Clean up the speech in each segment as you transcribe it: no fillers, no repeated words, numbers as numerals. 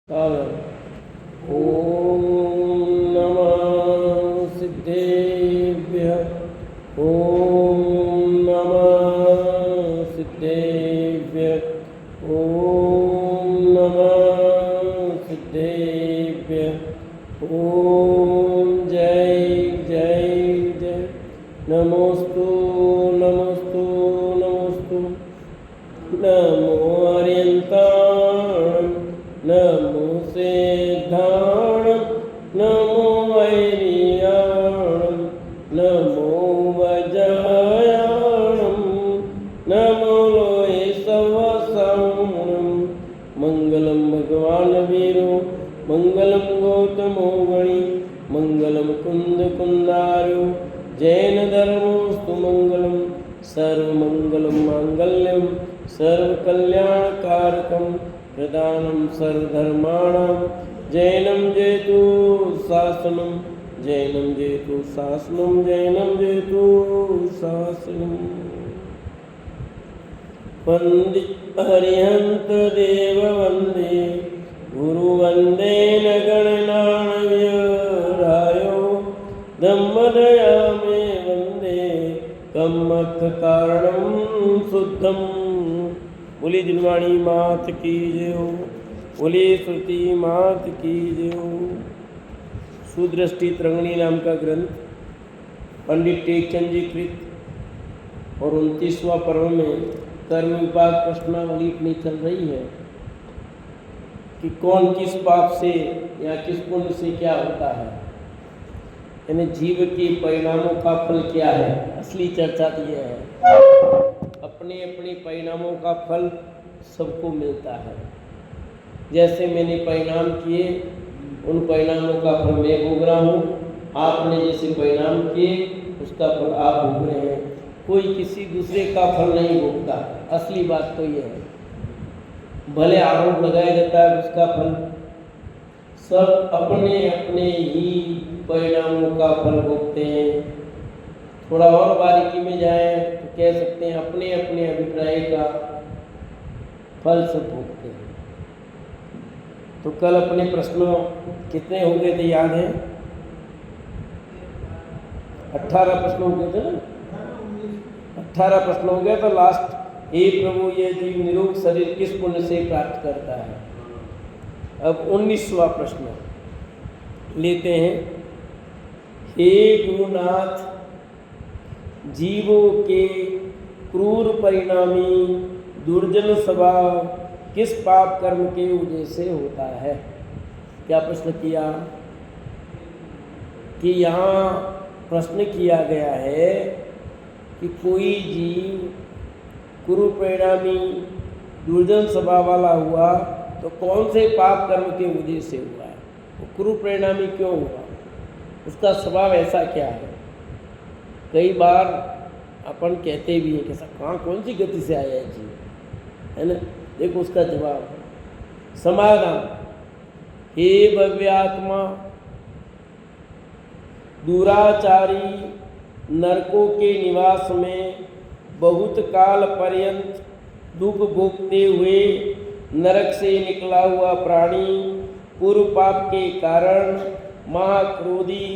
ओम नमः सिद्धेभ्यः। ओम नमः सिद्धेभ्यः। ओम नमः सिद्धेभ्यः। ओम जय जय जय। नमोस्तु नमोस्तु नमोस्तु। नमो अर्यन्ताणं नमो सिद्धाणं नमो वैरियाणं नमो वज्रयाणं नमो लोये सवसाणं। मंगलम भगवान वीरो मंगलम गौतमो गणि मंगलम कुंद कुंदारो जैन धर्मोस्तु मंगलम सर्वमंगलम मांगल्यम सर्वकल्याणकारकं प्रदानं सर्वधर्माणां जैनं जयतु शासनं जैनं जयतु शासनं जैनं जयतु शासनम्। पंडित हरिहंत देव वंदे गुरु वंदे न गणनाण्यरायो धम्मदया मे वंदे कम्मत कारणं शुद्धम। बोली दिलवाणी मात की जय हो, बोली श्रुति मात की जय हो। सुदृष्टि तरंगिणी नाम का ग्रंथ पंडित टेकचंद जी कृत और 29वां पर्व में कर्म विभाग प्रश्नावली इतनी चल रही है कि कौन किस पाप से या किस पुण्य से क्या होता है, यानी जीव के परिणामों का फल क्या है। असली चर्चा यह है, अपने अपने परिणामों का फल सबको मिलता है। जैसे मैंने परिणाम किए उन परिणामों का फल मैं भोग रहा हूँ, आपने जैसे परिणाम किए उसका फल आप भोग रहे हैं। कोई किसी दूसरे का फल नहीं भोगता। असली बात तो यह है, भले आरोप लगाया जाता है उसका फल, सब अपने अपने ही परिणामों का फल भोगते हैं। थोड़ा और बारीकी में जाएं तो कह सकते हैं अपने अपने अभिप्राय का फल सब भोगते हैं। तो कल अपने प्रश्नों कितने हो गए थे याद है? 18 प्रश्न हो गए थे ना। 18 प्रश्न हो गया। तो लास्ट, हे प्रभु ये जीव निरोग शरीर किस पुण्य से प्राप्त करता है। अब 19वां प्रश्न लेते हैं। हे गुरुनाथ, जीवों के क्रूर परिणामी दुर्जन स्वभाव किस पाप कर्म के उदय से होता है। क्या प्रश्न किया कि यहाँ प्रश्न किया गया है कि कोई जीव क्रूर परिणामी दुर्जन स्वभाव वाला हुआ तो कौन से पाप कर्म के उदय से हुआ है, वो क्रूर परिणामी क्यों हुआ, उसका स्वभाव ऐसा क्या है। कई बार अपन कहते भी हैं कि सब कहाँ कौन सी गति से आया है जीव, है ना। देखो उसका जवाब है समाधान। हे भव्यात्मा, दुराचारी नरकों के निवास में बहुत काल पर्यंत दुख भोगते हुए नरक से निकला हुआ प्राणी पूर्व पाप के कारण महाक्रोधी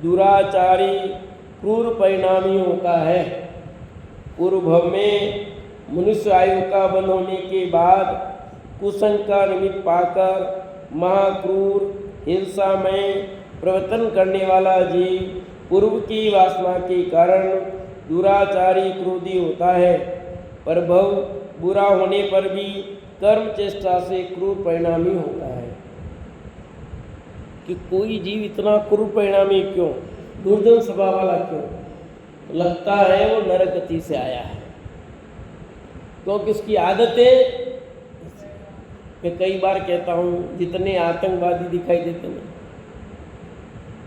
दुराचारी क्रूर परिणामी होता है। पूर्व भव में मनुष्य आयु का बंध होने के बाद कुसंग का निमित्त पाकर महाक्रूर हिंसा में प्रवर्तन करने वाला जीव पूर्व की वासना के कारण दुराचारी क्रोधी होता है। पर भव बुरा होने पर भी कर्म चेष्टा से क्रूर परिणामी होता है। कि कोई जीव इतना क्रूर परिणामी क्यों, दुर्जन स्वभाव वाला क्यों, लगता है वो नरक गति से आया है। क्योंकि उसकी आदतें, मैं कई बार कहता हूँ जितने आतंकवादी दिखाई देते हैं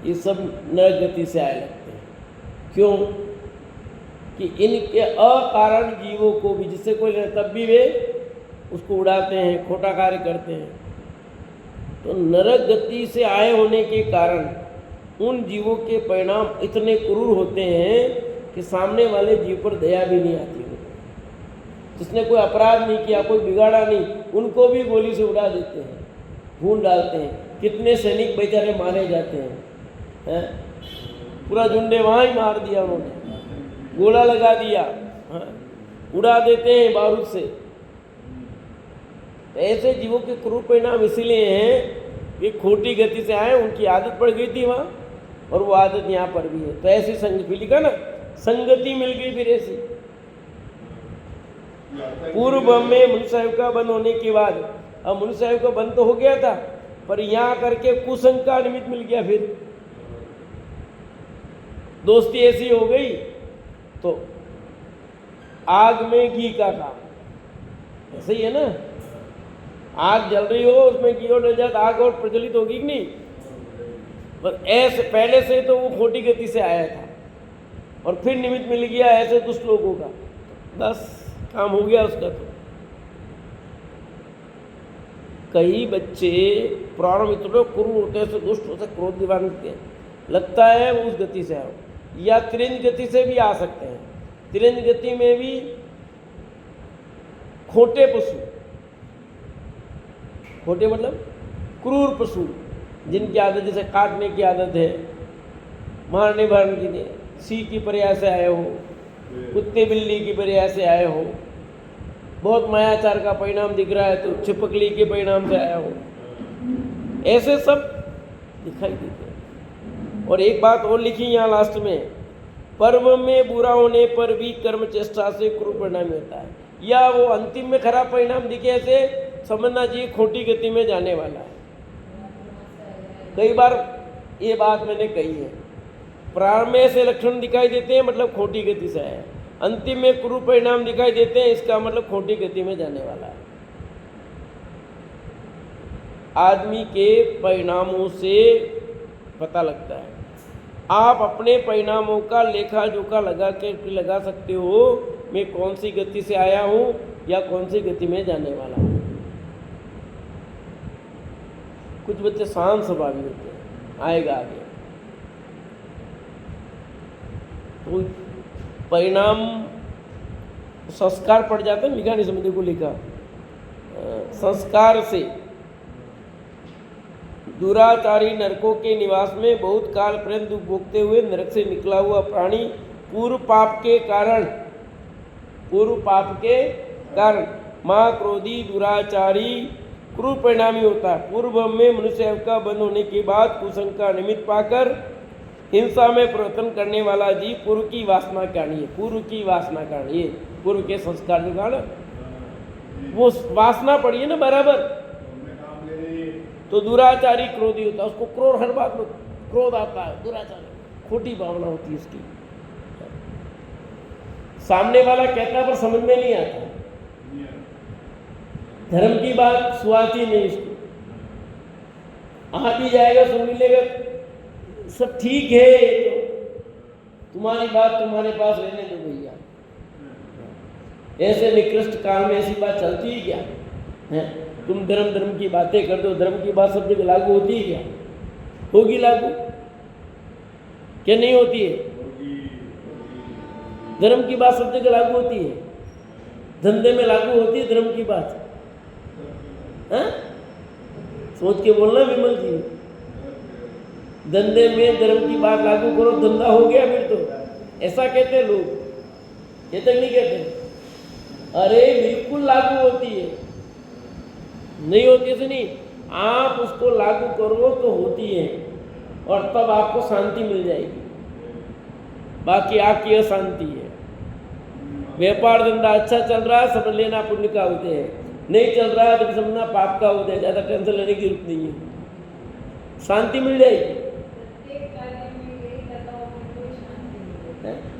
ये सब नरक गति से आए लगते हैं। क्यों कि इनके अकारण जीवों को भी, जिससे कोई तब भी वे उसको उड़ाते हैं, खोटा कार्य करते हैं। तो नरक गति से आए होने के कारण उन जीवों के परिणाम इतने क्रूर होते हैं कि सामने वाले जीव पर दया भी नहीं आती। जिसने कोई अपराध नहीं किया, कोई बिगाड़ा नहीं, उनको भी गोली से उड़ा देते हैं। खून डालते हैं, कितने सैनिक बेचारे मारे जाते हैं, पूरा झुंडे वहाँ ही मार दिया उन्होंने, गोला लगा दिया, उड़ा देते हैं बारूद से। ऐसे जीवों के क्रूर परिणाम इसीलिए हैं कि खोटी गति से आए, उनकी आदत पड़ गई थी वहाँ, और वो आदत यहाँ पर भी है। तो ऐसी संग फिर लिखा ना, संगति मिल गई फिर ऐसी। पूर्व में मुनि साहिब का बंद होने के बाद, अब मुनि साहिब का बंद तो हो गया था, पर यहाँ करके कुसंग का निमित्त मिल गया, फिर दोस्ती ऐसी हो गई। तो आग में घी का काम ऐसे ही है ना, आग जल रही हो, उसमें घी और डल जाए, आग और प्रज्वलित होगी कि नहीं। बस ऐसे पहले से तो वो खोटी गति से आया था, और फिर निमित्त मिल गया ऐसे दुष्ट लोगों का, बस काम हो गया उसका। तो कई बच्चे पुराण मित्रों क्रूर होते हैं, दुष्ट होते, क्रोध दीवान होते हैं, लगता है वो उस गति से आओ, या त्रिंज गति से भी आ सकते हैं। त्रिंज गति में भी खोटे पशु, खोटे मतलब क्रूर पशु, जिनकी आदत जैसे काटने की आदत है, मारने भरने की नहीं, सी की प्रयास से आए हो, कुत्ते बिल्ली की प्रयास से आए हो, बहुत मायाचार का परिणाम दिख रहा है तो छिपकली के परिणाम से आया हो, ऐसे सब दिखाई देते हैं। और एक बात और लिखी यहाँ लास्ट में, पर्व में बुरा होने पर भी कर्म चेष्टा से क्रूर परिणाम होता है, या वो अंतिम में खराब परिणाम दिखे ऐसे समझना चाहिए खोटी गति में जाने वाला है। कई बार ये बात मैंने कही है, प्रारंभ में ऐसे लक्षण दिखाई देते हैं मतलब खोटी गति से है, अंतिम में क्रूर परिणाम दिखाई देते हैं, इसका मतलब खोटी गति में जाने वाला है। आदमी के परिणामों से पता लगता है। आप अपने परिणामों का लेखा जोखा लगा सकते हो, मैं कौन सी गति से आया हूँ या कौन सी गति में जाने वाला हूँ। कुछ बच्चे शांत स्वभावी होते हैं, आएगा आगे। तो परिणाम संस्कार पड़ जाता है, लिखा नहीं समझे को लिखा, संस्कार से दुराचारी नरकों के निवास में बहुत काल पर्यंत दुख भोगते हुए नरक से निकला हुआ प्राणी पूर्व पाप के कारण महाक्रोधी दुराचारी क्रूर परिणामी होता है। पूर्व में मनुष्य का बंद होने के बाद कुसंग का निमित्त पाकर हिंसा में प्रवर्तन करने वाला जीव पूर्व की वासना कारण, ये पूर्व की वासना कारण, ये पूर्व के संस्कार जो कारण वो वासना पड़ी है ना बराबर, तो दुराचारी क्रोधी होता है, उसको क्रोध, हर बात में क्रोध आता है, दुराचारी खोटी भावना होती है उसकी। सामने वाला कहता है पर समझ में नहीं आता, धर्म की बात सुहाती नहीं उसको, आ भी जाएगा सुन भी लेगा, सब ठीक है, तो तुम्हारी बात तुम्हारे पास रहने दो भैया। ऐसे निकृष्ट काल में ऐसी बात चलती है क्या है? तुम धर्म की बातें कर दो, धर्म की बात सब जगह लागू होती है क्या? होगी लागू, क्या नहीं होती है? धर्म की बात सब जगह लागू होती है, धंधे में लागू होती है धर्म की बात, हाँ? सोच के बोलना विमल जी, धंधे में धर्म की बात लागू करो, धंधा हो गया फिर तो, ऐसा कहते हैं लोग, कहते नहीं कहते? अरे बिल्कुल लागू होती है, नहीं होती ऐसे नहीं, आप उसको लागू करो तो होती है, और तब आपको शांति मिल जाएगी, बाकी आपकी अशांति है। व्यापार धंधा अच्छा चल रहा है, समझ लेना पुण्य का होते हैं, नहीं चल रहा है तो समझना पाप का होता है, ज़्यादा टेंशन लेने की जरूरत नहीं है, शांति मिल जाएगी।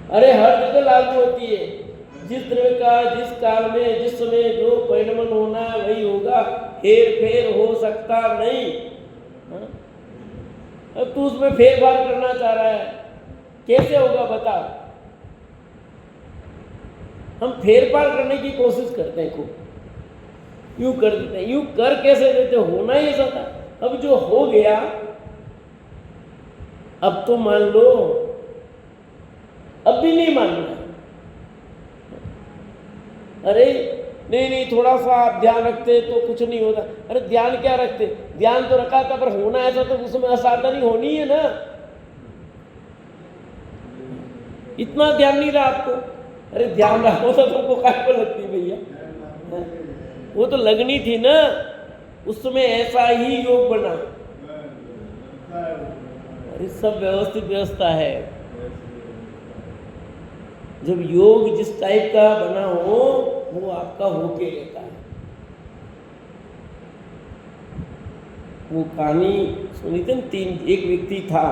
अरे हर जगह लागू होती है, जिस द्रव्य का जिस काल में जिस समय जो परिणमन होना है वही होगा, हेर फेर हो सकता नहीं। अब तू उसमें फेर फार करना चाह रहा है, कैसे होगा बता? हम फेर फार करने की कोशिश करते हैं, खूब यूं कर देते हैं, यूं कर कैसे देते, होना ही ऐसा था। अब जो हो गया अब तो मान लो, अब भी नहीं मानना। अरे नहीं नहीं थोड़ा सा आप ध्यान रखते तो कुछ नहीं होता। अरे ध्यान क्या रखते, ध्यान तो रखा था, पर होना ऐसा तो उसमें असावधानी होनी है ना। इतना ध्यान नहीं रहा आपको। अरे ध्यान रखो तो तुमको काय को लगती भैया, वो तो लगनी थी ना, उसमें ऐसा ही योग बना। अरे सब व्यवस्थित व्यवस्था है। जब योग जिस टाइप का बना हो वो आपका होके रहता है। वो कहानी सुनी थी न, एक व्यक्ति था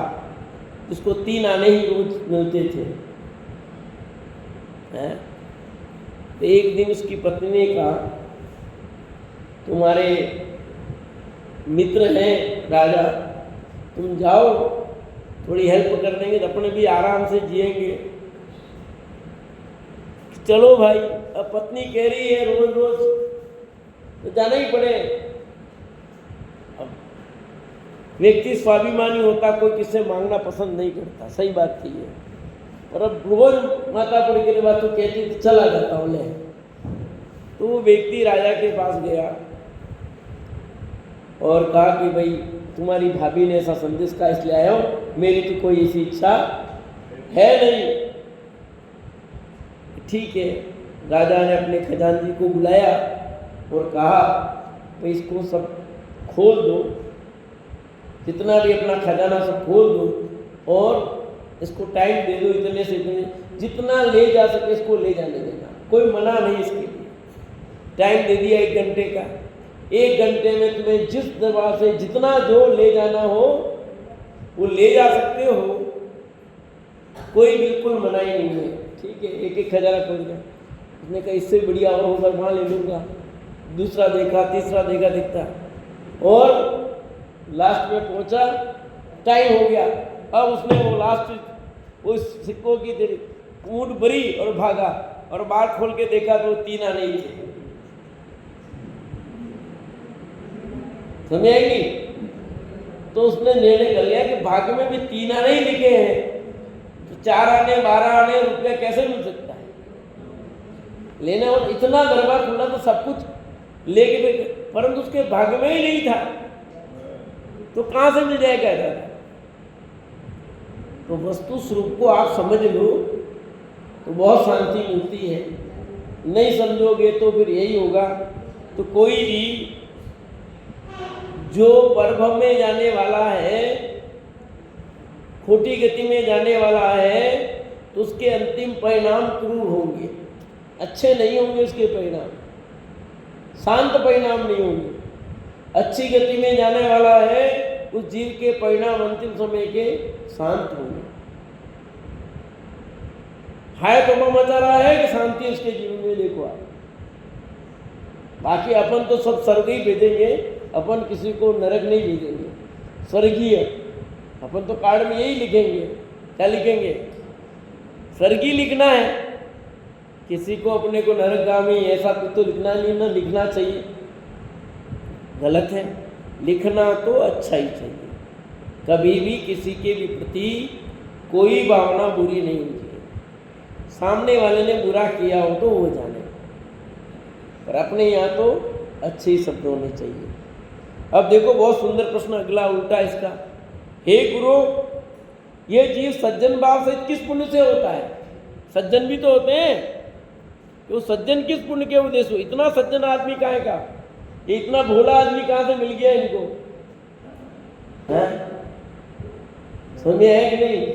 उसको 3 आने ही रोज मिलते थे। तो एक दिन उसकी पत्नी ने कहा, तुम्हारे मित्र हैं राजा, तुम जाओ थोड़ी हेल्प कर देंगे तो अपने भी आराम से जिएंगे। चलो भाई, अब पत्नी कह रही है रोज रोज तो जाना ही पड़े। अब व्यक्ति स्वाभिमानी होता, कोई किससे मांगना पसंद नहीं करता, सही बात थी ये। और अब रोज माता पड़ी के बाद तो कहती तो चला जाता बोले। तो वो व्यक्ति राजा के पास गया और कहा कि भाई तुम्हारी भाभी ने ऐसा संदेश का इसलिए आया हो, मेरी तो कोई ऐसी इच्छा है नहीं। ठीक है, राजा ने अपने खजानजी को बुलाया और कहा भाई इसको सब खोल दो, जितना भी अपना खजाना सब खोल दो और इसको टाइम दे दो, इतने से इतने, जितना ले जा सके इसको ले जाने देना, कोई मना नहीं इसके लिए। टाइम दे दिया 1 घंटे का। 1 घंटे में तुम्हें जिस दरबार से जितना जो ले जाना हो वो ले जा सकते हो, कोई बिल्कुल मनाही नहीं है। ठीक है, एक एक खजाना खोल गया। उसने कहा इससे बढ़िया और होगा वहाँ ले लूँगा। दूसरा देखा, तीसरा देखा, दिखता और लास्ट में पहुँचा, टाइम हो गया। अब उसने वो लास्ट उस सिक्कों की ऊँट भरी और भागा और बाहर खोल के देखा तो 3 आने ही थे। समझ आएगी? तो उसने निर्णय कर लिया कि भाग्य में भी 3 आने ही लिखे हैं, तो 4 आने 12 आने रुपया कैसे मिल सकता है लेना। और इतना दरबार खुला तो सब कुछ लेके, परंतु उसके भाग्य में ही नहीं था, तो कहां से मिल जाएगा दादा। तो वस्तु स्वरूप को आप समझ लो तो बहुत शांति मिलती है। नहीं समझोगे तो फिर यही होगा। तो कोई भी जो परभव में जाने वाला है, खोटी गति में जाने वाला है, तो उसके अंतिम परिणाम क्रूर होंगे, अच्छे नहीं होंगे उसके परिणाम, शांत परिणाम नहीं होंगे। अच्छी गति में जाने वाला है उस जीव के परिणाम अंतिम समय के शांत होंगे। हाय तो मचा रहा है कि शांति उसके जीवन में, देखो आप। बाकी अपन तो सब स्वर्ग ही भेजेंगे, अपन किसी को नरक नहीं भेजेंगे, स्वर्गीय। अपन तो कार्ड में यही लिखेंगे, क्या लिखेंगे? स्वर्गीय लिखना है। किसी को अपने को नरकगामी ऐसा कुछ तो लिखना नहीं, ना लिखना चाहिए, गलत है। लिखना तो अच्छा ही चाहिए, कभी भी किसी के भी प्रति कोई भावना बुरी नहीं होती है। सामने वाले ने बुरा किया हो तो वो जाने, पर अपने यहाँ तो अच्छे ही शब्द होने चाहिए। अब देखो बहुत सुंदर प्रश्न अगला उल्टा इसका। हे गुरु, ये जीव सज्जन भाव से किस पुण्य से होता है? सज्जन भी तो होते हैं, तो सज्जन किस पुण्य के उद्देश्य? इतना सज्जन आदमी कहाँ का, ये इतना भोला आदमी कहाँ से मिल गया इनको? समझ है कि नहीं?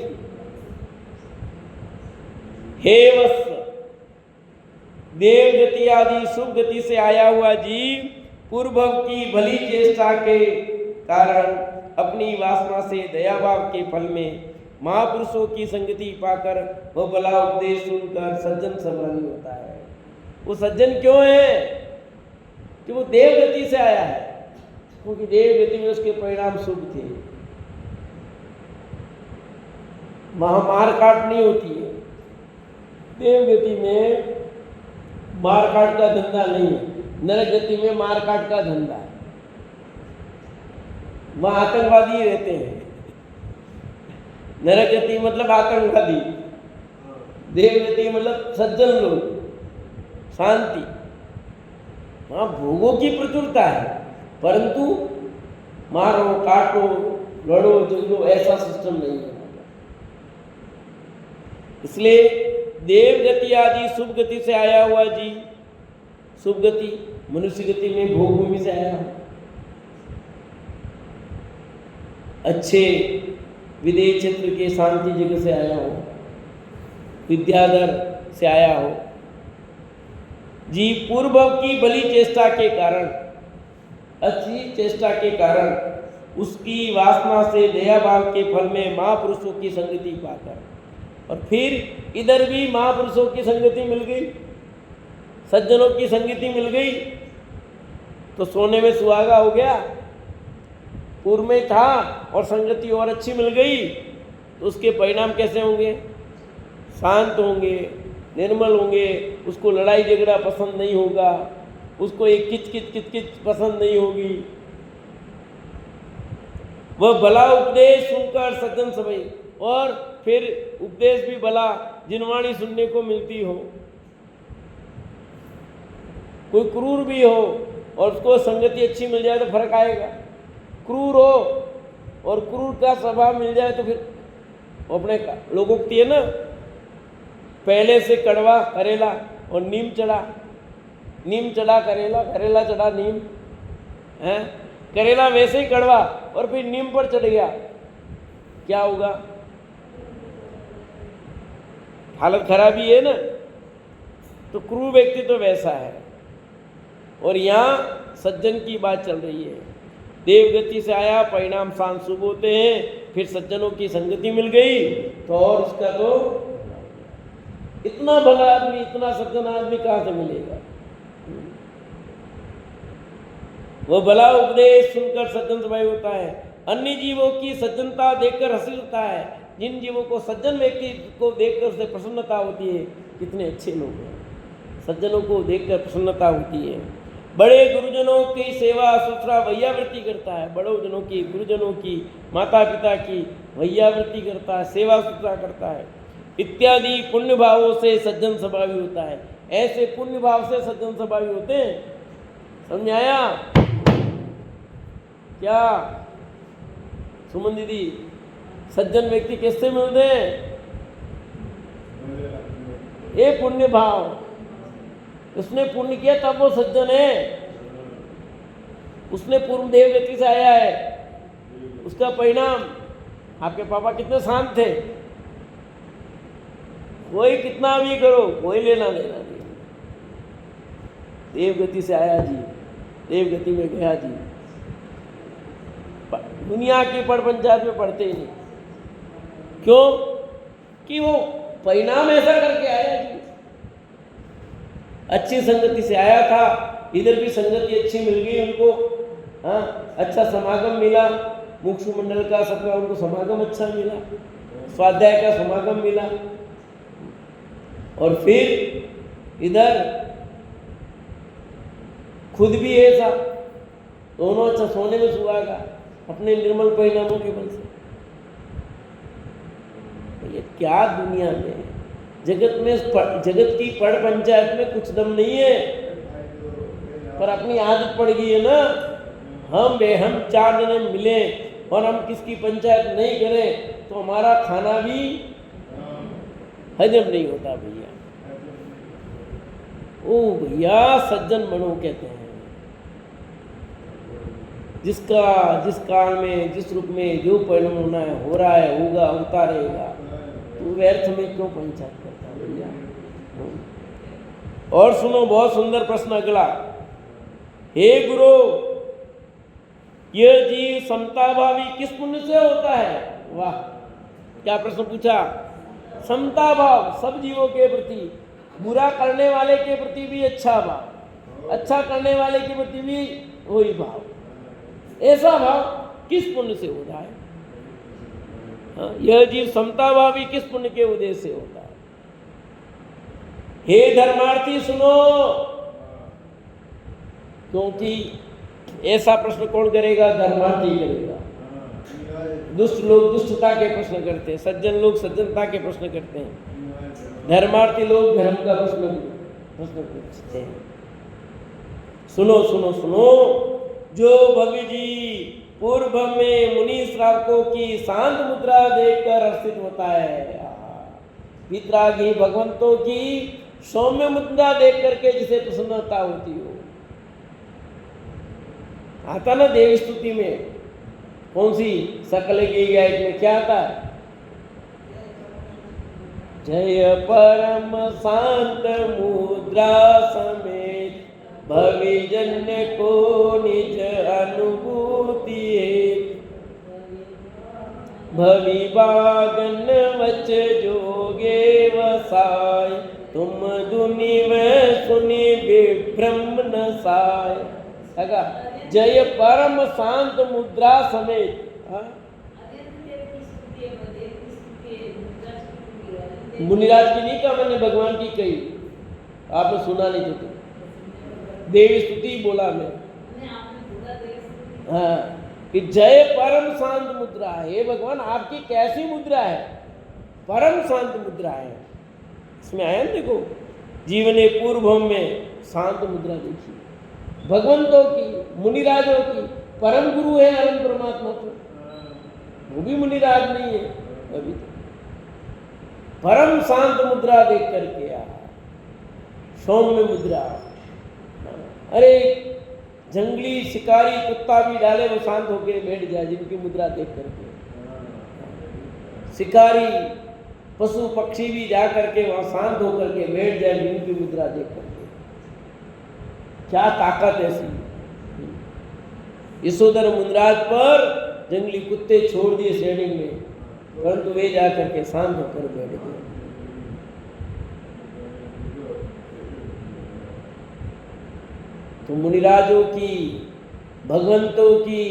हे वत्स, देव गति आदि शुभ गति से आया हुआ जीव पूर्व की भली चेष्टा के कारण अपनी वासना से दया भाव के फल में महापुरुषों की संगति पाकर वह भला उपदेश सुनकर सज्जन समरंग होता है। वो सज्जन क्यों है? कि वो देव गति से आया है, क्योंकि देव गति में उसके परिणाम शुभ थे। वहां मार काट नहीं होती है, देव गति में मार काट का धंधा नहीं है, नरक गति में मार काट का धंधा है। वहां आतंकवादी रहते हैं। नरक गति मतलब आतंकवादी, देव गति मतलब सज्जन लोग, शांति। वहाँ भोगों की प्रचुरता है, परंतु मारो काटो लड़ो झगड़ो ऐसा सिस्टम नहीं है। इसलिए देव गति आदि शुभ गति से आया हुआ जी, शुभ गति मनुष्य गति में भोग भूमि से आया, अच्छे विदेश क्षेत्र के शांति जगह से आया हो, विद्याधर से आया हो जी, पूर्व की बली चेष्टा के कारण, अच्छी चेष्टा के कारण उसकी वासना से दया भाव के फल में महापुरुषों की संगति पाकर, और फिर इधर भी महापुरुषों की संगति मिल गई, सज्जनों की संगति मिल गई, तो सोने में सुहागा हो गया। पूर्व में था और संगति और अच्छी मिल गई, तो उसके परिणाम कैसे होंगे? शांत होंगे, निर्मल होंगे, उसको लड़ाई झगड़ा पसंद नहीं होगा, उसको एक किच पसंद नहीं होगी। वह भला उपदेश सुनकर सज्जन सभी, और फिर उपदेश भी भला जिनवाणी सुनने को मिलती हो, कोई क्रूर भी हो और उसको संगति अच्छी मिल जाए तो फर्क आएगा। क्रूर हो और क्रूर का स्वभाव मिल जाए तो फिर अपने लोगोक्ति है ना, पहले से कड़वा करेला और नीम चढ़ा, नीम चढ़ा करेला, करेला चढ़ा नीम है, करेला वैसे ही कड़वा और फिर नीम पर चढ़ गया, क्या होगा? हालत खराब ही है ना। तो क्रूर व्यक्ति तो वैसा है। और यहाँ सज्जन की बात चल रही है, देवगति से आया, परिणाम शांत शुभ होते हैं, फिर सज्जनों की संगति मिल गई तो और उसका तो इतना भला आदमी, इतना सज्जन आदमी कहाँ से मिलेगा? वो भला उपदेश सुनकर सज्जन सभाई होता है। अन्य जीवों की सज्जनता देखकर हंसी होता है, जिन जीवों को सज्जन व्यक्ति को देखकर उसे प्रसन्नता होती है, कितने अच्छे लोग हैं, सज्जनों को देखकर प्रसन्नता होती है। बड़े गुरुजनों की सेवा सुथरा वैयावृत्ति करता है, बड़ों जनों की, गुरुजनों की, माता पिता की वैयावृत्ति करता है, सेवा सुथरा करता है, इत्यादि पुण्य भावों से सज्जन स्वभावी होता है। ऐसे पुण्य भाव से सज्जन स्वभावी होते हैं। समझ आया क्या सुमन दीदी? सज्जन व्यक्ति कैसे मिलते हैं? ये पुण्य भाव, उसने पुण्य किया तब वो सज्जन है, उसने पूर्व देव गति से आया है, उसका परिणाम। आपके पापा कितने शांत थे, कोई कितना भी करो कोई लेना देना नहीं, देव गति से आया जी, देव गति में गया जी। दुनिया की पढ़ पंचायत में पढ़ते ही नहीं, क्यों? कि वो परिणाम ऐसा करके आया जी, अच्छी संगति से आया था, इधर भी संगति अच्छी मिल गई उनको, हाँ, अच्छा समागम मिला, मुक्षु मंडल का सबका उनको समागम अच्छा मिला, स्वाध्याय का समागम मिला, और फिर इधर खुद भी ऐसा, दोनों अच्छा सोने में सुहागा अपने निर्मल परिणामों के बल से। ये क्या दुनिया में, जगत में, जगत की पढ़ पंचायत में कुछ दम नहीं है, पर अपनी आदत पड़ गई है ना। हम 4 जने मिले और हम किसकी पंचायत नहीं करें तो हमारा खाना भी हजम नहीं होता भैया। ओ भैया, सज्जन बनो कहते हैं, जिसका जिस काल में जिस रूप में जो परिणाम होना है हो रहा है, होगा, होता रहेगा, तो व्यर्थ में क्यों पंचायत करता है भैया? और सुनो, बहुत सुंदर प्रश्न अगला। हे गुरु, यह जीव समता भावी किस पुण्य से होता है? वाह, क्या प्रश्न पूछा। समता भाव सब जीवों के प्रति, बुरा करने वाले के प्रति भी अच्छा भाव, अच्छा करने वाले के प्रति भी वही भाव, ऐसा भाव किस पुण्य से हो रहा है? हाँ, यह जीव समता भावी किस पुण्य के उद्देश्य से होता है? हे धर्मार्थी सुनो, क्योंकि ऐसा प्रश्न कौन करेगा? धर्मार्थी करेगा। दुष्ट लोग दुष्टता के प्रश्न करते हैं, सज्जन लोग सज्जनता के प्रश्न करते हैं, धर्मार्थी लोग धर्म का प्रश्न पूछते हैं। सुनो सुनो सुनो, जो भव्य जी पूर्व में मुनि श्रावकों की शांत मुद्रा देखकर हर्षित होता है, वितरागी भगवंतों की सौम्य मुद्रा देख करके जिसे प्रसन्नता होती हो। आता ना देव स्तुति में, कौन सी सकल की गायक में क्या आता है? जय परम शांत मुद्रा समेत भविजन्य को निज अनुभूति भविभागन वच जोगे वसाय तुम दुनि में सुनि विभ्रम न साय। लगा जय परम शांत मुद्रा समेत। मुनिराज की नहीं कहा मैंने, भगवान की कही, आपने सुना नहीं तो देवी स्तुति बोला मैं। हाँ कि जय परम शांत मुद्रा है। हे भगवान आपकी कैसी मुद्रा है? परम शांत मुद्रा है। इसमें आया ना, देखो जीवने पूर्व में शांत मुद्रा देखी, भगवंतों की, मुनिराजों की। परम गुरु है अनंत परमात्मा, तो वो भी मुनिराज नहीं है अभी तो। परम शांत मुद्रा देख करके सौम्य मुद्रा। अरे जंगली शिकारी कुत्ता भी डाले वो शांत होकर बैठ जाए जिनकी मुद्रा देख करके। शिकारी पशु पक्षी भी जा करके वहां शांत होकर के बैठ जाए जिनकी मुद्रा देख करके। क्या ताकत ऐसी। यशोधर मुनिराज पर जंगली कुत्ते छोड़ दिए शेडिंग में, परंतु वे जा करके शांत होकर बैठ गए। तो मुनिराजों की, भगवंतों की,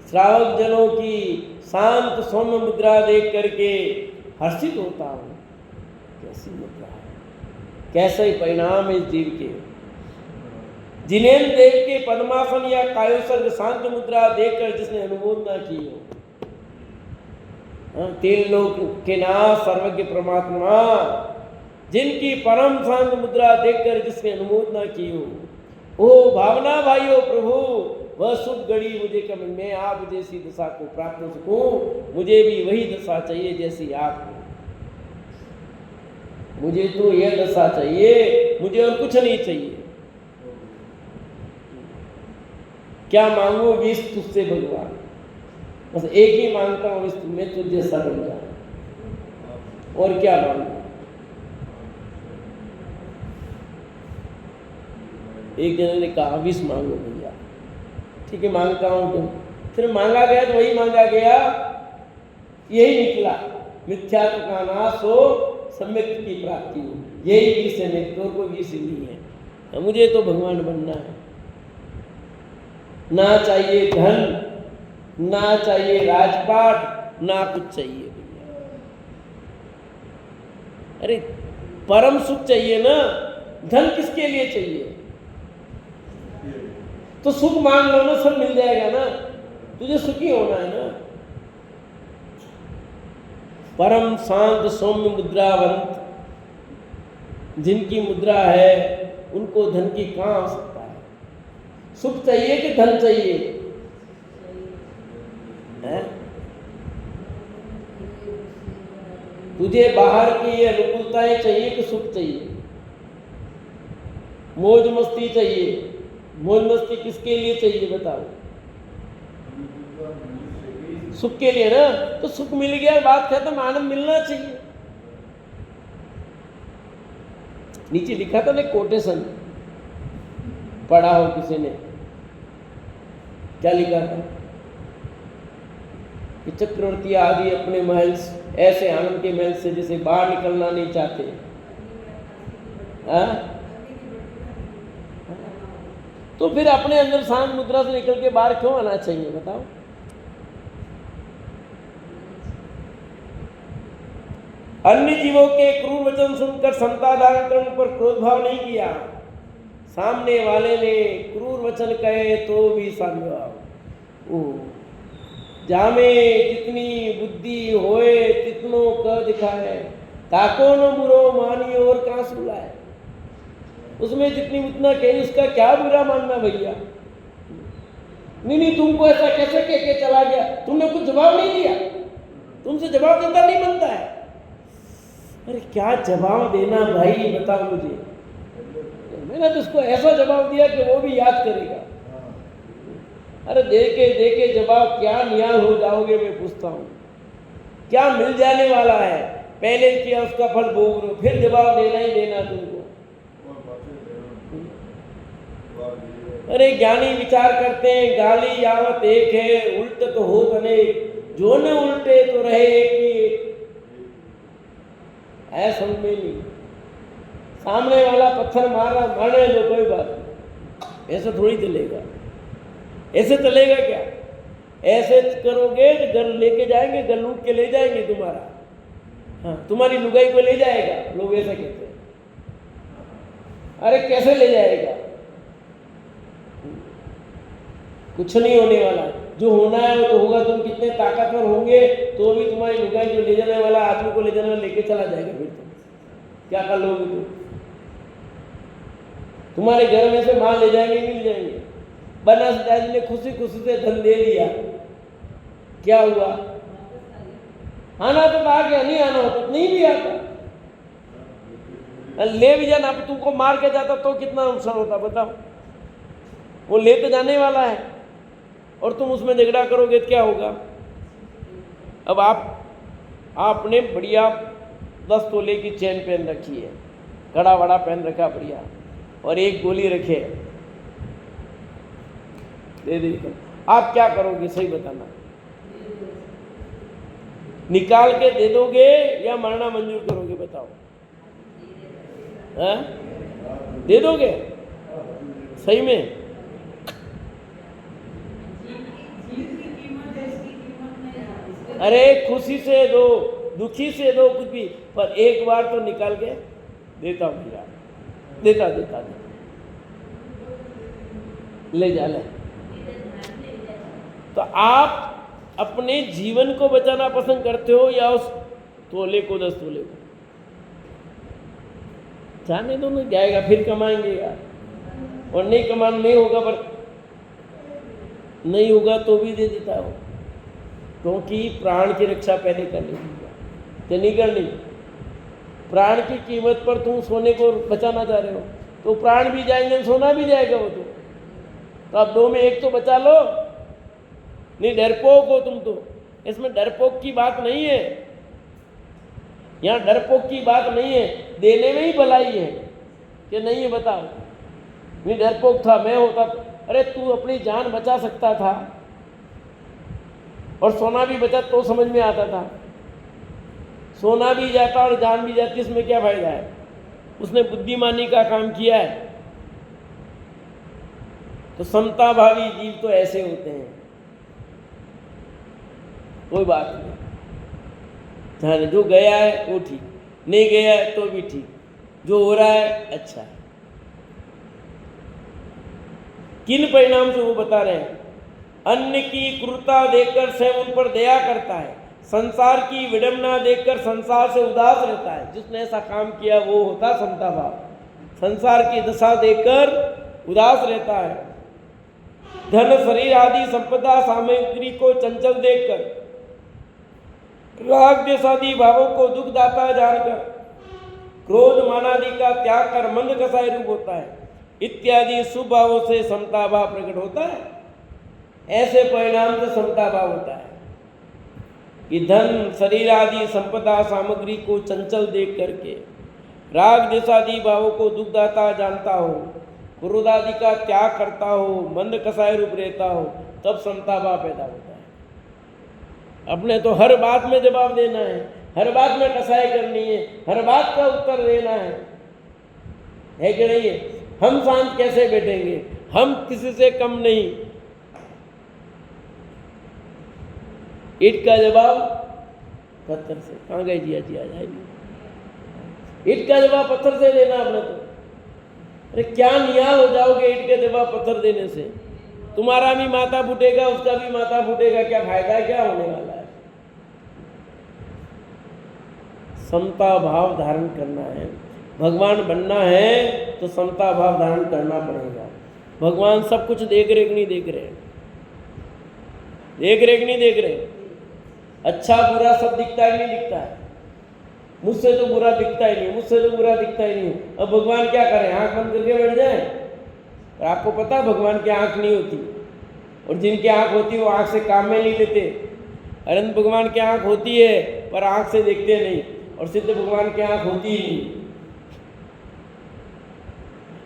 श्रावक जनों की शांत सौम्य मुद्रा देख करके हर्षित होता हूं। कैसी मुद्रा है, कैसे परिणाम इस जीव के। जिन्हें देख के पद्मासन या कायोसर्ग शांत मुद्रा देखकर जिसने अनुमोदना की हो, तीन लोक के नाथ सर्वज्ञ परमात्मा जिनकी परम शांत मुद्रा देखकर जिसने अनुमोदना की हो, ओ भावना भाइयों प्रभु वह शुभ घड़ी मुझे कब मैं आप जैसी दशा को प्राप्त हो सकूं। मुझे भी वही दशा चाहिए जैसी आप हो। मुझे तो यह दशा चाहिए, मुझे और कुछ नहीं चाहिए। क्या मांगू विष तुझसे भगवान, बस एक ही मांगता हूं, विष मैं तुझे शरण जाऊं, और क्या मांगू। एक जने ने कहा विष मांगो भैया, ठीक है मांगता हूं। तुम फिर मांगा गया तो वही मांगा गया, यही निकला मिथ्यात्व का नाश हो, सम्यक की प्राप्ति हो। यही विष है, नहीं तो कोई विष नहीं है। मुझे तो भगवान बनना है। ना चाहिए धन, ना चाहिए राजपाट, ना कुछ चाहिए भैया। अरे परम सुख चाहिए ना, धन किसके लिए चाहिए? तो सुख मांग लो ना, सब मिल जाएगा ना। तुझे सुखी होना है ना। परम शांत सौम्य मुद्रावंत जिनकी मुद्रा है, उनको धन की कहां आवश्यकता है? सुख चाहिए कि धन चाहिए है? तुझे बाहर की अनुकूलताएं चाहिए कि सुख चाहिए? मौज मस्ती चाहिए। मौज मस्ती किसके लिए चाहिए बताओ? सुख के लिए ना। तो सुख मिल गया, बात खत्म, आनंद मिलना चाहिए। नीचे लिखा था ना, कोटेशन पढ़ा हो किसी ने, क्या लिखा था कि चक्रवर्ती आदि अपने महल ऐसे आनंद के महल से जैसे बाहर निकलना नहीं चाहते। तो फिर अपने अंदर शांत मुद्रा से निकल के बाहर क्यों आना चाहिए बताओ? अन्य जीवों के क्रूर वचन सुनकर समता धारण कर उन पर क्रोध भाव नहीं किया। सामने वाले ने क्रूर वचन कहे तो भी साम्य भाव। जामे जितनी बुद्धि होए तितनो क दिखाए, ताको न बुरो मानी और कहां सुलाए। उसमें जितनी उतना कही, उसका क्या बुरा मानना भैया। नहीं तुमको ऐसा कैसे कह के चला गया, तुमने कुछ जवाब नहीं दिया, तुमसे जवाब देता नहीं बनता है। अरे क्या जवाब देना भाई, बताओ मुझे। मैंने तो उसको ऐसा जवाब दिया कि वो भी याद करेगा। अरे देके जवाब क्या नियाल हो जाओगे, मैं पूछता हूँ। क्या मिल जाने वाला है? पहले किया उसका फल भोग लो, फिर जवाब देना ही देना तुमको। अरे ज्ञानी विचार करते हैं, गाली यावत एक है, उल्ट तो हो अनेक, जो न उल्टे तो रहे एक ही। ऐसा समझ में नहीं। सामने वाला पत्थर मारने दो, कोई बात नहीं, ऐसा थोड़ी चलेगा। ऐसे चलेगा क्या? ऐसे करोगे तो घर लेके जाएंगे, घर लूट के ले जाएंगे तुम्हारा। हाँ, तुम्हारी लुगाई को ले जाएगा, लोग ऐसा कहते हैं। अरे कैसे ले जाएगा? कुछ नहीं होने वाला, जो होना है वो तो होगा। तुम कितने ताकतवर होंगे तो भी तुम्हारी लुगाई जो ले जाने वाला आदमी को ले जाने वाला लेके चला जाएगा। फिर तुम क्या कर लोगे? तुम्हारे घर में से माल ले जाएंगे, मिल जाएंगे। बनारस जी ने खुशी खुशी से धन दे दिया, क्या हुआ? आना तो आ गया, नहीं आना होता नहीं भी आता। ले भी जाना, तुमको मार के जाता तो कितना नुकसान होता बताओ। वो ले तो जाने वाला है और तुम उसमें झगड़ा करोगे तो क्या होगा? अब आपने बढ़िया 10 तोले की चेन पहन रखी है, कड़ा वड़ा पहन रखा बढ़िया, और एक गोली रखे दे दी, आप क्या करोगे? सही बताना। निकाल के दे दोगे या मरना मंजूर करोगे? बताओ। हाँ? दे दोगे सही में? अरे खुशी से दो, दुखी से दो, कुछ भी, पर एक बार तो निकाल के देता हूँ भैया, देता ले जा ले। तो आप अपने जीवन को बचाना पसंद करते हो या उस तोले को, 10 तोले को? जाने दो ना, जाएगा फिर कमाएंगे यार। और नहीं कमाना नहीं होगा, पर नहीं होगा तो भी दे देता हो, क्योंकि प्राण की रक्षा पहले करनी है, नहीं करनी। प्राण की कीमत पर तुम सोने को बचाना चाह रहे हो तो प्राण भी जाएंगे, सोना भी जाएगा वो तो आप 2 में 1 तो बचा लो। नहीं, डरपोक हो तुम तो। इसमें डरपोक की बात नहीं है, यहाँ डरपोक की बात नहीं है, देने में ही भलाई है कि नहीं है? बताओ। नहीं डरपोक था, मैं होता। अरे तू अपनी जान बचा सकता था और सोना भी बचा तो समझ में आता था। सोना भी जाता और जान भी जाती, इसमें क्या फायदा है? उसने बुद्धिमानी का काम किया है। तो समता भावी जीव तो ऐसे होते हैं, कोई बात नहीं। जाने जो गया है वो ठीक, नहीं गया है तो भी ठीक, जो हो रहा है अच्छा है। किन परिणाम से वो बता रहे हैं? अन्य की क्रूरता देखकर स्वयं उन पर दया करता है, संसार की विडंबना देखकर संसार से उदास रहता है। जिसने ऐसा काम किया वो होता समता भाव। संसार की दशा देखकर उदास रहता है। धन शरीर आदि संपदा सामग्री को चंचल देखकर, राग द्वेष आदि भावों को दुखदाता जानकर, क्रोध मानादि का त्याग कर मंद कसाय रूप होता है, इत्यादि शुभ भावों से समता भाव प्रकट होता है। ऐसे परिणाम से समता भाव होता है कि धन शरीर आदि संपदा सामग्री को चंचल देख करके, राग द्वेष आदि भावों को दुखदाता जानता हो, क्रोध आदि का त्याग करता हो, मंद कसाय रूप रहता हो, तब समता भाव पैदा होता है। अपने तो हर बात में जवाब देना है, हर बात में कसाई करनी है, हर बात का उत्तर देना है कि नहीं है? हम शांत कैसे बैठेंगे? हम किसी से कम नहीं। ईट का जवाब पत्थर से। कहाँ गए जी? आ जाएगी। ईट का जवाब पत्थर से देना अपने तो। अरे क्या निहाल हो जाओगे ईट के जवाब पत्थर देने से? तुम्हारा भी माथा फूटेगा, उसका भी माथा फूटेगा, क्या फायदा है? क्या होने वाला है? समता भाव धारण करना है। भगवान बनना है तो समता भाव धारण करना पड़ेगा। भगवान सब कुछ देख रहे कि नहीं देख रहे? देख रहे कि नहीं देख रहे? अच्छा बुरा सब दिखता है कि नहीं दिखता है? मुझसे तो बुरा दिखता ही नहीं, मुझसे तो बुरा दिखता ही नहीं। अब भगवान क्या करें? आंख बंद करके बैठ जाए? और आपको पता है भगवान की आंख नहीं होती, और जिनकी आंख होती है वो आंख से काम में नहीं लेते। अनंत भगवान की आंख होती है पर आंख से देखते नहीं, और सिद्ध भगवान की आंख होती ही नहीं।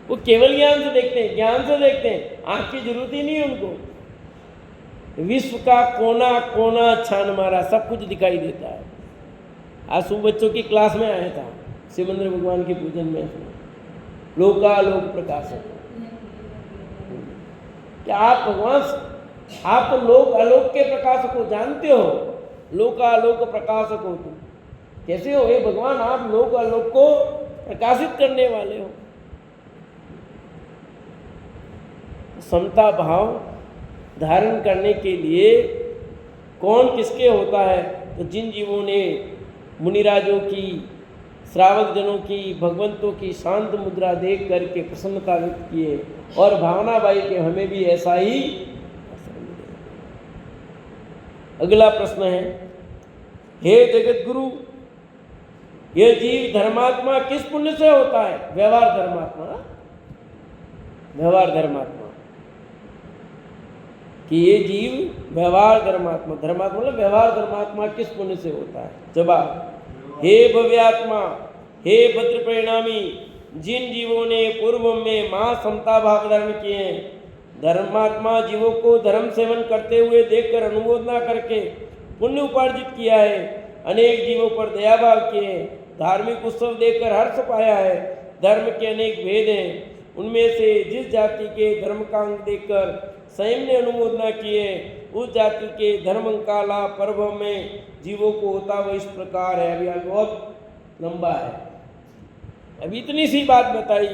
वो केवल ज्ञान से देखते हैं, ज्ञान से देखते हैं, आंख की जरूरत ही नहीं है उनको। विश्व का कोना कोना छान मारा, सब कुछ दिखाई देता है। आज सुबह बच्चों की क्लास में आया था, शिवेंद्र भगवान के पूजन में, लोकालोक प्रकाशक। क्या आप भगवान, आप तो लोक आलोक के प्रकाशक को जानते हो, लोकालोक प्रकाशक हो तुम। कैसे हो हे भगवान? आप लोक आलोक को प्रकाशित करने वाले हो। समता भाव धारण करने के लिए कौन किसके होता है? तो जिन जीवों ने मुनिराजों की, श्रावक जनों की, भगवंतों की शांत मुद्रा देख करके प्रसन्नता व्यक्त किए, और भावना बाई के हमें भी ऐसा ही। अगला प्रश्न है, हे जगत गुरु, यह जीव धर्मात्मा किस पुण्य से होता है? व्यवहार धर्मात्मा, व्यवहार धर्मात्मा, कि ये जीव व्यवहार धर्मात्मा, धर्मात्मा मतलब व्यवहार धर्मात्मा किस पुण्य से होता है? जवाब, हे भव्यात्मा, हे भद्र परिणामी, जिन जीवों ने पूर्व में महा समता भाव धारण किए हैं, धर्मात्मा जीवों को धर्म सेवन करते हुए देखकर अनुमोदना करके पुण्य उपार्जित किया है, अनेक जीवों पर दया भाव किए, धार्मिक उत्सव देखकर हर्ष पाया है। धर्म के अनेक भेद हैं, उनमें से जिस जाति के धर्म का अंग देखकर स्वयं ने अनुमोदना किए, उस जाति के धर्म का लाभ पर्व में जीवों को होता वह इस प्रकार है। अभी बहुत लंबा है, अभी इतनी सी बात बताई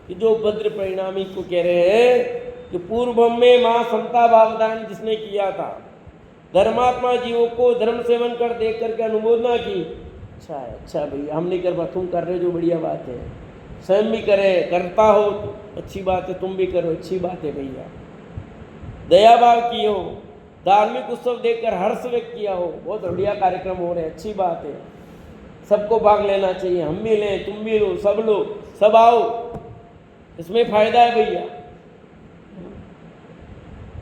कि जो भद्र परिणामी को कह रहे हैं कि पूर्व में मां समता भावदान जिसने किया था, धर्मात्मा जीवों को धर्म सेवन कर देख करके अनुमोदना की। अच्छा है, अच्छा भैया, हम नहीं कर पा, तुम कर रहे जो बढ़िया बात है, स्वयं भी करे, करता हो तो अच्छी बात है, तुम भी करो, अच्छी बात है भैया। दया भाव की हो, धार्मिक उत्सव देखकर हर्ष व्यक्त किया हो, बहुत बढ़िया कार्यक्रम हो रहे हैं, अच्छी बात है, सबको भाग लेना चाहिए, हम भी लें, तुम भी लो, सब आओ, इसमें फायदा है भैया।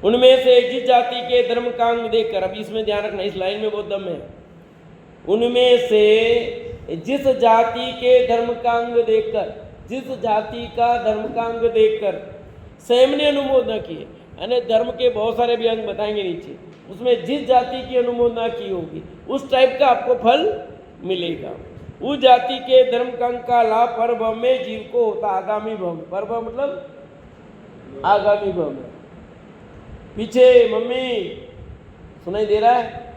उनमें से जिस जाति के धर्म का अंग देखकर, अभी इसमें ध्यान रखना, इस लाइन में बहुत दम है, उनमें से जिस जाति के धर्म का अंग देखकर, जिस जाति का धर्म का अंग देखकर स्वयं ने अनुमोदना की है, यानी धर्म के बहुत सारे भी अंग बताएंगे नीचे, उसमें जिस जाति की अनुमोदना की होगी उस टाइप का आपको फल मिलेगा। उस जाति के धर्म का अंग का लाभ परभव में जीव को होता, आगामी भव में, परभव मतलब आगामी भव में। पीछे मम्मी सुनाई दे रहा है?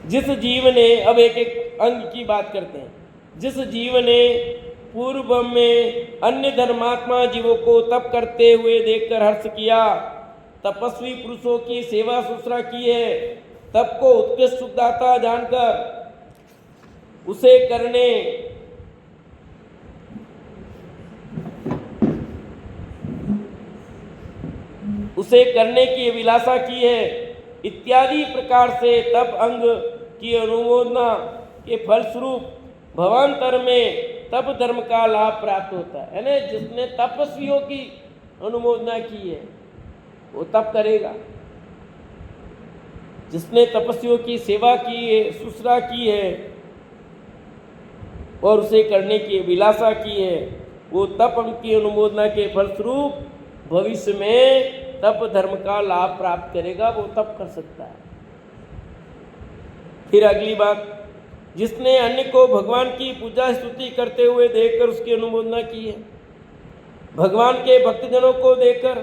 जिस जीव ने, अब एक एक अंग की बात करते हैं, जिस जीव ने पूर्व में अन्य धर्मात्मा जीवों को तप करते हुए देखकर हर्ष किया, तपस्वी पुरुषों की सेवा शुश्रूषा की है, तप को उत्कृष्ट सुखदाता जानकर उसे करने की अभिलाषा की है, इत्यादि प्रकार से तप अंग की अनुमोदना के फलस्वरूप भवांतर में तप धर्म का लाभ प्राप्त होता है। यानी जिसने तपस्वियों की अनुमोदना की है वो तप करेगा, जिसने तपस्वियों की सेवा की है, शुश्रूषा की है और उसे करने की अभिलाषा की है, वो तप की अनुमोदना के फलस्वरूप भविष्य में तप धर्म का लाभ प्राप्त करेगा, वो तप कर सकता है। फिर अगली बात, जिसने अन्य को भगवान की पूजा स्तुति करते हुए देखकर उसकी अनुमोदना की है, भगवान के भक्तजनों को देखकर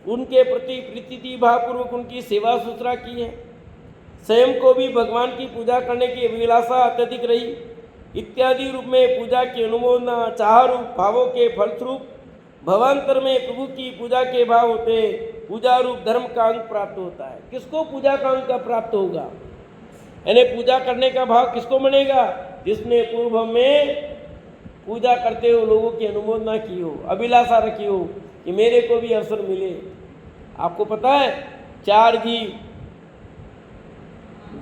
उनके प्रति प्रीति भावपूर्वक उनकी सेवा शुश्रूषा की है, स्वयं को भी भगवान की पूजा करने की अभिलाषा अत्यधिक रही, इत्यादि रूप में पूजा की अनुमोदना चाह रूप भावों के फलस्वरूप भवांतर में प्रभु की पूजा के भाव होते, पूजा रूप धर्म का अंग प्राप्त होता है। किसको पूजा का अंग का प्राप्त होगा? यानी पूजा करने का भाव किसको बनेगा? जिसने पूर्व में पूजा करते हुए लोगों की अनुमोदना की हो, अभिलाषा रखी हो कि मेरे को भी अवसर मिले। आपको पता है 4 जीव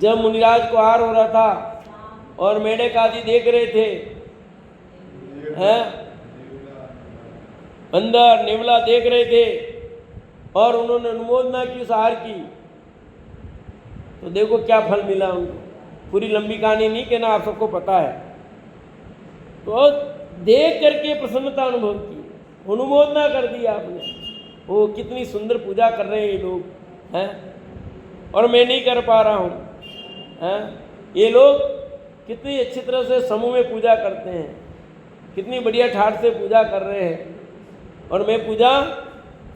जब मुनिराज को आहार हो रहा था और मेढक आदि देख रहे थे, हैं अंदर नेवला देख रहे थे और उन्होंने अनुमोदना की उस आहार की, तो देखो क्या फल मिला उनको। पूरी लंबी कहानी नहीं कहना, आप सबको पता है। तो देख करके प्रसन्नता अनुभव की, अनुमोदना कर दी आपने। वो कितनी सुंदर पूजा कर रहे हैं ये लोग, हैं, और मैं नहीं कर पा रहा हूँ, हैं। ये लोग कितनी अच्छी तरह से समूह में पूजा करते हैं, कितनी बढ़िया ठाठ से पूजा कर रहे हैं, और मैं पूजा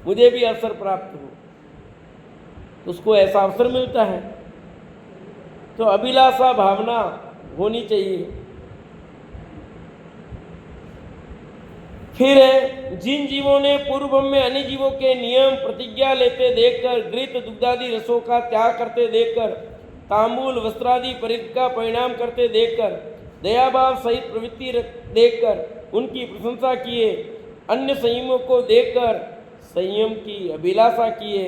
मुझे भी अवसर प्राप्त हो, तो उसको ऐसा अवसर मिलता है। तो अभिलाषा भावना होनी चाहिए। फिर है, जिन जीवों ने पूर्व में अन्य जीवों के नियम प्रतिज्ञा लेते देखकर, घृत दुग्धादि रसों का त्याग करते देखकर, तांबूल वस्त्रादि परिग का परिणाम करते देखकर, दयाभाव सहित प्रवृत्ति देखकर उनकी प्रशंसा किए, अन्य संयमों को देखकर संयम की अभिलाषा किए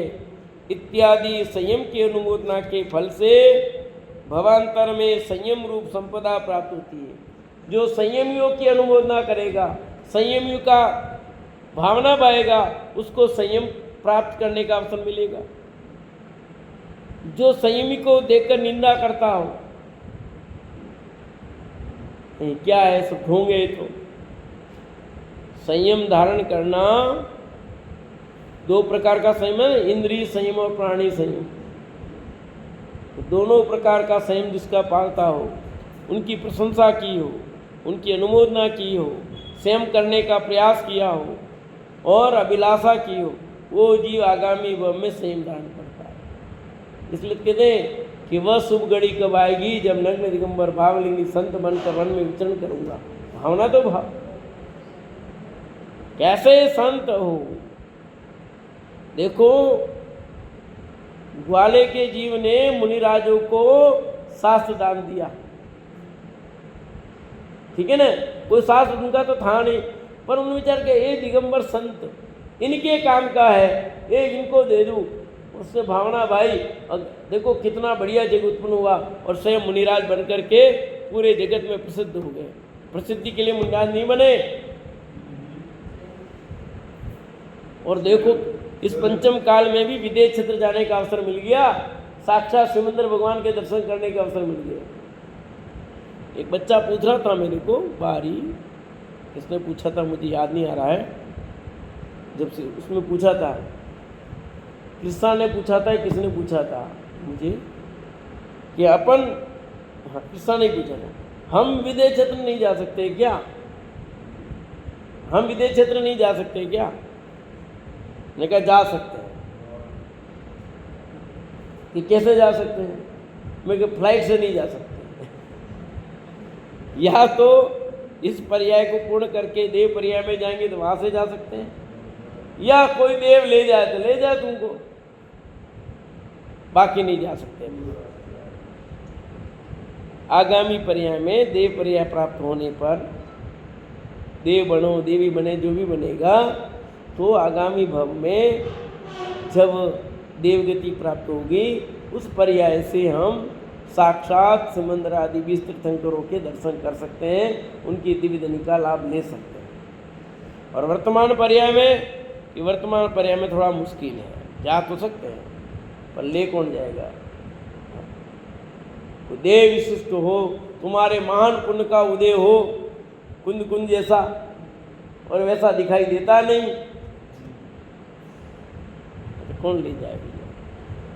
इत्यादि संयम की अनुमोदना के फल से भवांतर में संयम रूप संपदा प्राप्त होती है। जो संयमियों की अनुमोदना करेगा, संयमियों का भावना पाएगा, उसको संयम प्राप्त करने का अवसर मिलेगा। जो संयमी को देखकर निंदा करता हो, क्या है सब ढोंगे, तो संयम धारण करना 2 प्रकार का संयम है, इंद्रिय संयम और प्राणी संयम। तो दोनों प्रकार का संयम जिसका पालता हो, उनकी प्रशंसा की हो, उनकी अनुमोदना की हो, संयम करने का प्रयास किया हो और अभिलाषा की हो, वो जीव आगामी भव में संयम धारण करता है। इसलिए कहते हैं कि वह शुभ घड़ी कब आएगी जब नग्न दिगंबर भावलिंगी संत बनकर वन में विचरण करूंगा। भावना तो भाव, कैसे संत हो। देखो ग्वाले के जीव ने मुनिराजों को शास्त्र दान दिया, ठीक है ना, कोई शास्त्र उनका तो था नहीं, पर उन्होंने विचार किया ये दिगंबर संत इनके काम का है, ये इनको दे दूं। उससे भावना भाई, देखो कितना बढ़िया जग उत्पन्न हुआ और स्वयं मुनिराज बनकर के पूरे जगत में प्रसिद्ध हो गए। प्रसिद्धि के लिए मुनिराज नहीं बने। और देखो इस पंचम काल में भी विदेश क्षेत्र जाने का अवसर मिल गया, साक्षात शिवेंद्र भगवान के दर्शन करने का अवसर मिल गया। एक बच्चा पूछ रहा था मेरे को बारी, इसने पूछा था, मुझे याद नहीं आ रहा है, जब से उसमें पूछा था, कृष्णा ने पूछा था, किसने पूछा था मुझे कि अपन, हाँ कृष्णा ने पूछा था, हम विदेश क्षेत्र नहीं जा सकते क्या, हम विदेश क्षेत्र नहीं जा सकते क्या। मैंने कहा जा सकते हैं। कि कैसे जा सकते हैं, मैं कहा फ्लाइट से नहीं जा सकते या तो इस पर्याय को पूर्ण करके देव पर्याय में जाएंगे तो वहां से जा सकते हैं, या कोई देव ले जाए तो ले जाए तुमको, बाकी नहीं जा सकते। आगामी पर्याय में देव पर्याय प्राप्त होने पर देव बनो देवी बने जो भी बनेगा, तो आगामी भव में जब देवगति प्राप्त होगी उस पर्याय से हम साक्षात समंदर आदि 20 तीर्थंकरों के दर्शन कर सकते हैं, उनकी दिव्य दनि का लाभ ले सकते हैं। और वर्तमान पर्याय में थोड़ा मुश्किल है, जा तो सकते हैं पर ले कौन जाएगा। उदय विशिष्ट हो, तुम्हारे महान पुण्य का उदय हो कुंद कुंद जैसा, और वैसा दिखाई देता नहीं, तो कौन ले जाएगा।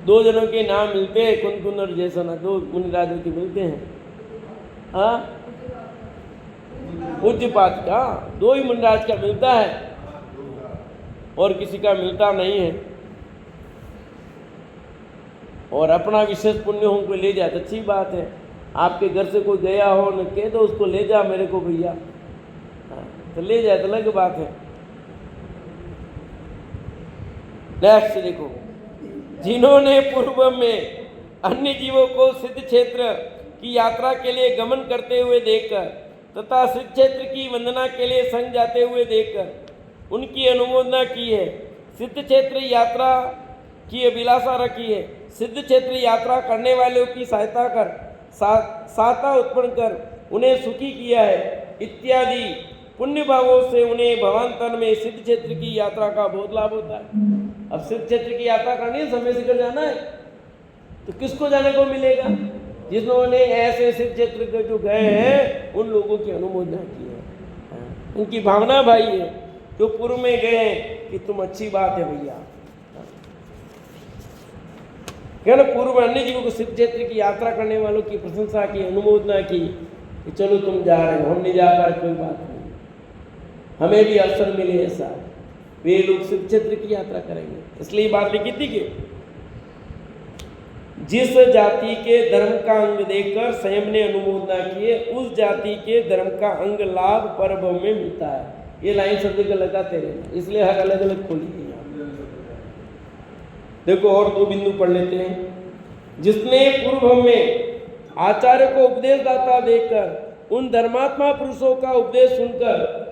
2 जनों के नाम मिलते हैं, कुंद कुंद और जैसा ना, 2 मुनिराजों के मिलते हैं। हाँ पूज्यपात का 2 ही मुनिराज का मिलता है और किसी का मिलता नहीं है। और अपना विशेष पुण्य हो कोई ले जाए तो अच्छी बात है। आपके घर से कोई गया हो न कह दो उसको ले जा मेरे को भैया, तो ले जाए तो अलग बात है। नेक्स्ट देखो, जिन्होंने पूर्व में अन्य जीवों को सिद्ध क्षेत्र की यात्रा के लिए गमन करते हुए देखकर तथा सिद्ध क्षेत्र की वंदना के लिए संग जाते हुए देखकर उनकी अनुमोदना की है। सिद्ध क्षेत्र यात्रा की अभिलाषा रखी है। सिद्ध क्षेत्र यात्रा करने वालों की सहायता कर सहायता उत्पन्न कर उन्हें सुखी किया है इत्यादि पुण्य भावों से उन्हें भवांतर में सिद्ध क्षेत्र की यात्रा का बहुत लाभ होता है। अब सिद्ध क्षेत्र की यात्रा करनी है, समय सीकर जाना है, तो किसको जाने को मिलेगा? जिन्होंने ऐसे सिद्ध क्षेत्र के जो गए हैं उन लोगों की अनुमोदना की है, उनकी भावना भाई है जो पूर्व में गए हैं कि तुम अच्छी बात है भैया। क्या ना, पूर्व अन्य जीवों को सिद्ध क्षेत्र की यात्रा करने वालों की प्रशंसा की, अनुमोदना की कि चलो तुम जा रहे हो, हम नहीं जा पा रहे, कोई बात नहीं, हमें भी अवसर मिले ऐसा, वे लोग सिद्ध क्षेत्र की यात्रा करेंगे। इसलिए बात लिखी थी कि जिस जाति के धर्म का अंग देखकर स्वयं ने अनुमोदना की है उस जाति के धर्म का अंग लाभ परभव में मिलता है। ये लाइन शब्द को लगाते रहना, इसलिए हर अलग अलग खोली है। देखो और दो बिंदु पढ़ लेते हैं। जिसने पूर्व में आचार्य को उपदेशदाता देखकर उन धर्मात्मा पुरुषों का उपदेश सुनकर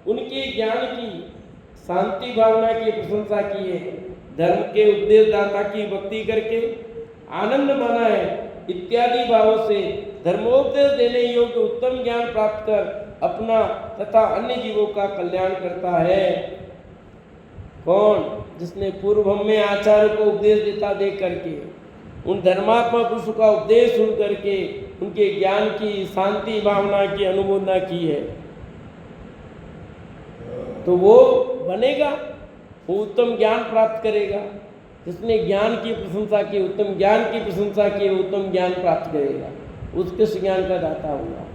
उनके ज्ञान की शांति भावना की प्रशंसा की है, धर्म के उपदेशदाता की भक्ति करके आनंद माना है इत्यादि भावों से धर्मोपदेश देने योग्य उत्तम ज्ञान प्राप्त कर अपना तथा अन्य जीवों का कल्याण करता है। कौन? जिसने पूर्व में आचार्य को उपदेश देता देख करके उन धर्मात्मा पुरुषों का उपदेश सुन करके उनके ज्ञान की शांति भावना की अनुमोदना की है, तो वो बनेगा, वो उत्तम ज्ञान प्राप्त करेगा। जिसने ज्ञान की प्रशंसा की, उत्तम ज्ञान की प्रशंसा की, उत्तम ज्ञान प्राप्त करेगा, उत्कृष्ट ज्ञान का दाता होगा।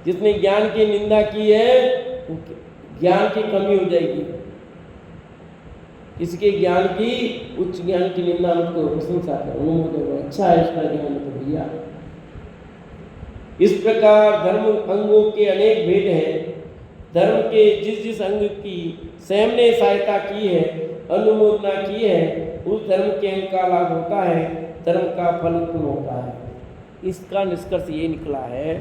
जिसने ज्ञान की निंदा की है ज्ञान की कमी हो जाएगी, इसके ज्ञान की उच्च ज्ञान की निंदा उनको प्रशंसा कर अनुमोदन, अच्छा है इसका ज्ञान तो भैया। इस प्रकार धर्म अंगों के अनेक भेद हैं। धर्म के जिस जिस अंग की स्वयं ने सहायता की है, अनुमोदना की है, उस धर्म के अंग का लाभ होता है, धर्म का फल उत्पन्न होता है। इसका निष्कर्ष ये निकला है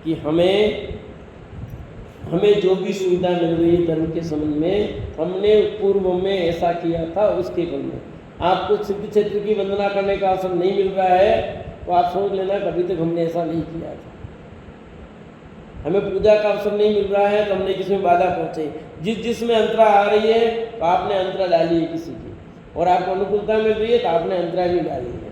कि हमें जो भी सुविधा मिल रही है धर्म के संबंध में, हमने पूर्व में ऐसा किया था उसके फल में। आपको सिद्ध क्षेत्र की वंदना करने का अवसर नहीं मिल रहा है तो आप सोच लेना कभी तक हमने ऐसा नहीं किया था। हमें पूजा का अवसर नहीं मिल रहा है तो हमने किसमें बाधा पहुंचे। जिसमें अंतरा आ रही है तो आपने अंतरा डाली है किसी की, और आपको अनुकूलता मिल रही है तो आपने अंतरा भी डाली है।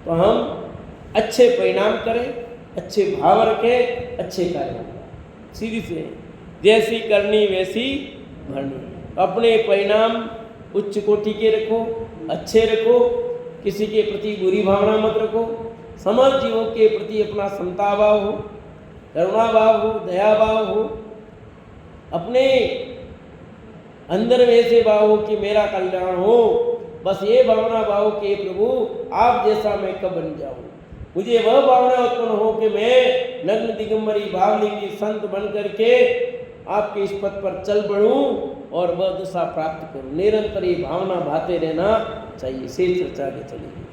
तो हम अच्छे परिणाम करें, अच्छे भाव रखें, अच्छे कार्य होगा। सीधी से जैसी करनी वैसी भरनी। अपने परिणाम उच्च कोटि के रखो, अच्छे रखो, किसी के प्रति बुरी भावना मत रखो, समस्त जीवों के प्रति अपना समता भाव हो, करुणा भाव हो, दया भाव हो, अपने अंदर वैसे भाव हो कि मेरा कल्याण हो। बस ये भावना भाव के प्रभु आप जैसा मैं कब बन जाऊं, मुझे वह भावना उत्पन्न हो कि मैं नग्न दिगंबरी भावलिंगी संत बन करके आपके इस पथ पर चल बढ़ूं और वह दशा प्राप्त करूं। निरंतर ये भावना भाते रहना चाहिए। से चर्चा के चलेगी।